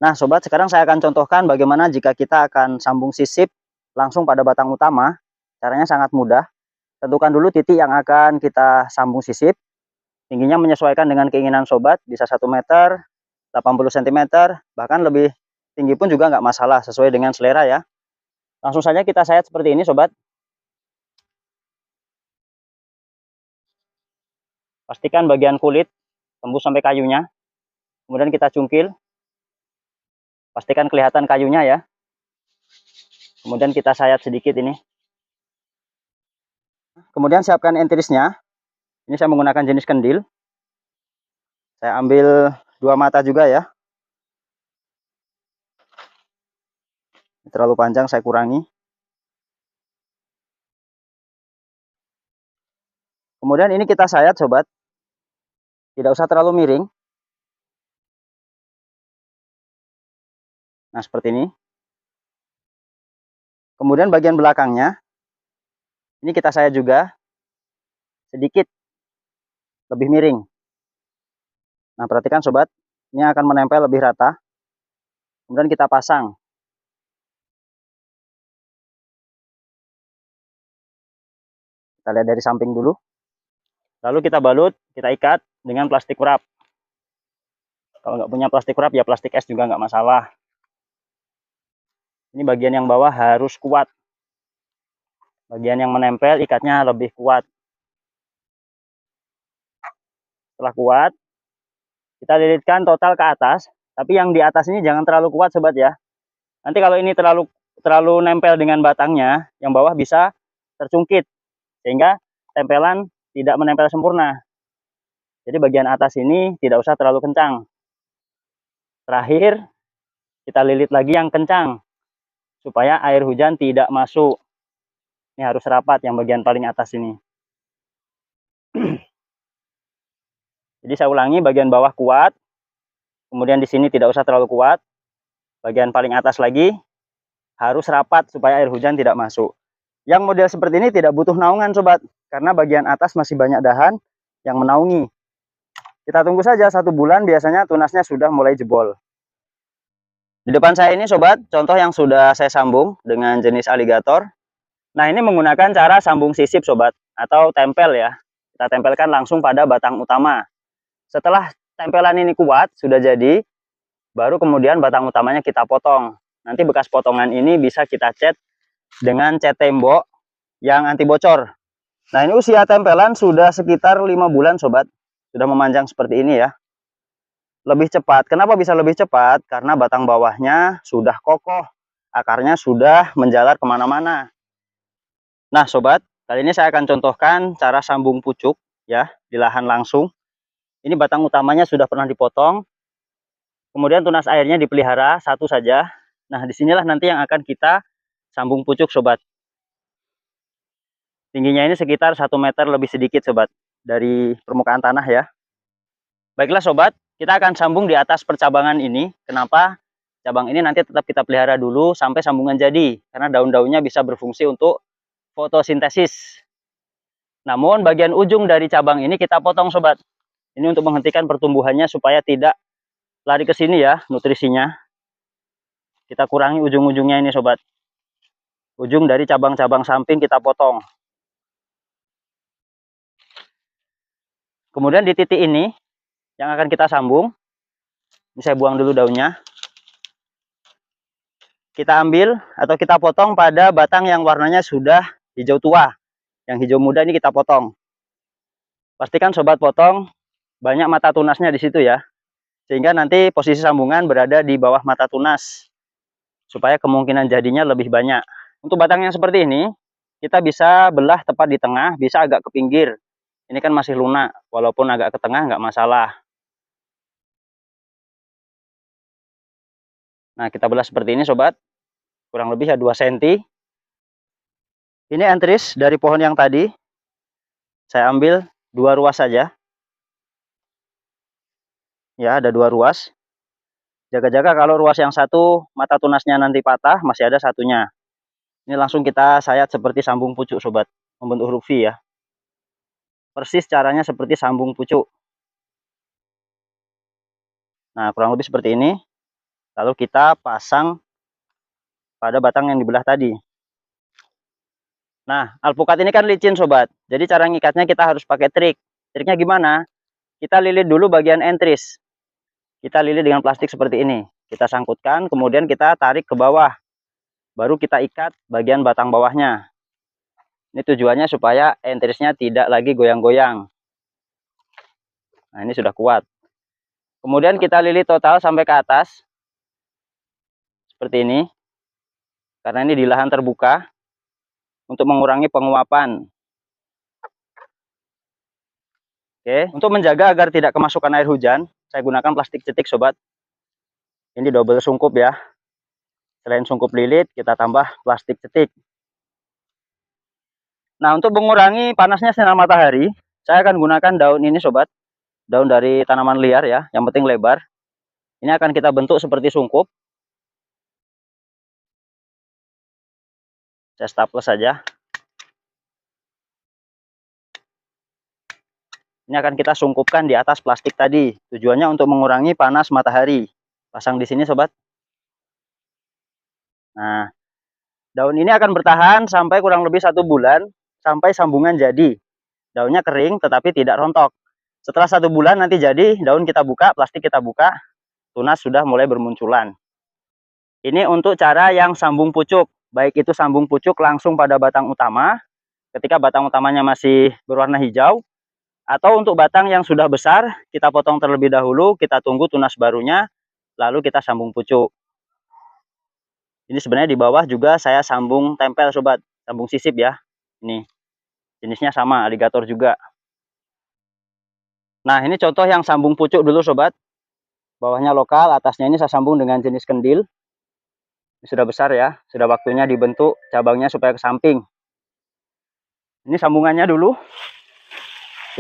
Nah sobat, sekarang saya akan contohkan bagaimana jika kita akan sambung sisip langsung pada batang utama. Caranya sangat mudah. Tentukan dulu titik yang akan kita sambung sisip. Tingginya menyesuaikan dengan keinginan sobat, bisa 1 meter, 80 cm, bahkan lebih tinggi pun juga nggak masalah, sesuai dengan selera ya. Langsung saja kita sayat seperti ini sobat. Pastikan bagian kulit tembus sampai kayunya. Kemudian kita cungkil. Pastikan kelihatan kayunya ya. Kemudian kita sayat sedikit ini. Kemudian siapkan entirisnya. Ini saya menggunakan jenis kendil. Saya ambil 2 mata juga ya. Terlalu panjang, saya kurangi. Kemudian ini kita sayat sobat. Tidak usah terlalu miring. Nah seperti ini. Kemudian bagian belakangnya ini kita sayat juga sedikit lebih miring. Nah perhatikan sobat, ini akan menempel lebih rata. Kemudian kita pasang. Kita lihat dari samping dulu. Lalu kita balut, kita ikat dengan plastik wrap. Kalau nggak punya plastik wrap ya plastik es juga nggak masalah. Ini bagian yang bawah harus kuat. Bagian yang menempel ikatnya lebih kuat. Setelah kuat, kita lilitkan total ke atas. Tapi yang di atas ini jangan terlalu kuat sobat ya. Nanti kalau ini terlalu nempel dengan batangnya, yang bawah bisa tercungkit. Sehingga tempelan tidak menempel sempurna. Jadi bagian atas ini tidak usah terlalu kencang. Terakhir, kita lilit lagi yang kencang. Supaya air hujan tidak masuk. Ini harus rapat yang bagian paling atas ini. Jadi saya ulangi, bagian bawah kuat. Kemudian di sini tidak usah terlalu kuat. Bagian paling atas lagi harus rapat supaya air hujan tidak masuk. Yang model seperti ini tidak butuh naungan sobat. Karena bagian atas masih banyak dahan yang menaungi. Kita tunggu saja 1 bulan, biasanya tunasnya sudah mulai jebol. Di depan saya ini sobat, contoh yang sudah saya sambung dengan jenis aligator. Nah ini menggunakan cara sambung sisip sobat, atau tempel ya. Kita tempelkan langsung pada batang utama. Setelah tempelan ini kuat, sudah jadi, baru kemudian batang utamanya kita potong. Nanti bekas potongan ini bisa kita cat dengan cat tembok yang anti bocor. Nah ini usia tempelan sudah sekitar 5 bulan sobat. Sudah memanjang seperti ini ya. Lebih cepat. Kenapa bisa lebih cepat? Karena batang bawahnya sudah kokoh. Akarnya sudah menjalar kemana-mana. Nah sobat, kali ini saya akan contohkan cara sambung pucuk ya di lahan langsung. Ini batang utamanya sudah pernah dipotong. Kemudian tunas airnya dipelihara satu saja. Nah disinilah nanti yang akan kita sambung pucuk sobat. Tingginya ini sekitar 1 meter lebih sedikit sobat dari permukaan tanah ya. Baiklah sobat, kita akan sambung di atas percabangan ini. Kenapa? Cabang ini nanti tetap kita pelihara dulu sampai sambungan jadi. Karena daun-daunnya bisa berfungsi untuk fotosintesis. Namun bagian ujung dari cabang ini kita potong sobat. Ini untuk menghentikan pertumbuhannya supaya tidak lari ke sini ya nutrisinya. Kita kurangi ujung-ujungnya ini sobat. Ujung dari cabang-cabang samping kita potong. Kemudian di titik ini yang akan kita sambung. Ini saya buang dulu daunnya. Kita ambil atau kita potong pada batang yang warnanya sudah hijau tua. Yang hijau muda ini kita potong. Pastikan sobat potong banyak mata tunasnya di situ ya. Sehingga nanti posisi sambungan berada di bawah mata tunas. Supaya kemungkinan jadinya lebih banyak. Untuk batang yang seperti ini, kita bisa belah tepat di tengah, bisa agak ke pinggir. Ini kan masih lunak, walaupun agak ke tengah nggak masalah. Nah, kita belah seperti ini sobat. Kurang lebih ya 2 cm. Ini entris dari pohon yang tadi. Saya ambil 2 ruas saja. Ya, ada 2 ruas. Jaga-jaga kalau ruas yang satu mata tunasnya nanti patah, masih ada satunya. Ini langsung kita sayat seperti sambung pucuk sobat, membentuk huruf V ya. Persis caranya seperti sambung pucuk. Nah, kurang lebih seperti ini. Lalu kita pasang pada batang yang dibelah tadi. Nah, alpukat ini kan licin sobat. Jadi cara ngikatnya kita harus pakai trik. Triknya gimana? Kita lilit dulu bagian entris. Kita lilit dengan plastik seperti ini. Kita sangkutkan, kemudian kita tarik ke bawah. Baru kita ikat bagian batang bawahnya. Ini tujuannya supaya entrisnya tidak lagi goyang-goyang. Nah, ini sudah kuat. Kemudian kita lilit total sampai ke atas. Seperti ini. Karena ini di lahan terbuka. Untuk mengurangi penguapan. Oke, untuk menjaga agar tidak kemasukan air hujan, saya gunakan plastik cetik sobat. Ini double sungkup ya. Selain sungkup lilit, kita tambah plastik cetik. Nah, untuk mengurangi panasnya sinar matahari, saya akan gunakan daun ini sobat. Daun dari tanaman liar ya, yang penting lebar. Ini akan kita bentuk seperti sungkup. Saya staples saja. Ini akan kita sungkupkan di atas plastik tadi. Tujuannya untuk mengurangi panas matahari. Pasang di sini sobat. Nah, daun ini akan bertahan sampai kurang lebih 1 bulan. Sampai sambungan jadi. Daunnya kering tetapi tidak rontok. Setelah 1 bulan nanti jadi, daun kita buka, plastik kita buka, tunas sudah mulai bermunculan. Ini untuk cara yang sambung pucuk. Baik itu sambung pucuk langsung pada batang utama, ketika batang utamanya masih berwarna hijau, atau untuk batang yang sudah besar, kita potong terlebih dahulu, kita tunggu tunas barunya, lalu kita sambung pucuk. Ini sebenarnya di bawah juga saya sambung tempel sobat, sambung sisip ya. Ini jenisnya sama, aligator juga. Nah, ini contoh yang sambung pucuk dulu sobat. Bawahnya lokal, atasnya ini saya sambung dengan jenis kendil. Ini sudah besar ya, sudah waktunya dibentuk cabangnya supaya ke samping. Ini sambungannya dulu.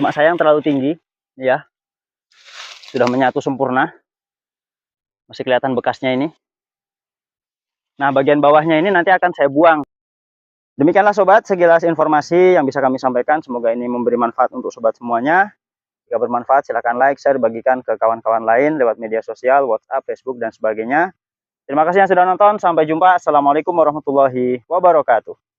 Cuma sayang terlalu tinggi, ya. Sudah menyatu sempurna. Masih kelihatan bekasnya ini. Nah, bagian bawahnya ini nanti akan saya buang. Demikianlah sobat, sekilas informasi yang bisa kami sampaikan. Semoga ini memberi manfaat untuk sobat semuanya. Jika bermanfaat, silahkan like, share, bagikan ke kawan-kawan lain lewat media sosial, WhatsApp, Facebook, dan sebagainya. Terima kasih yang sudah nonton. Sampai jumpa. Assalamualaikum warahmatullahi wabarakatuh.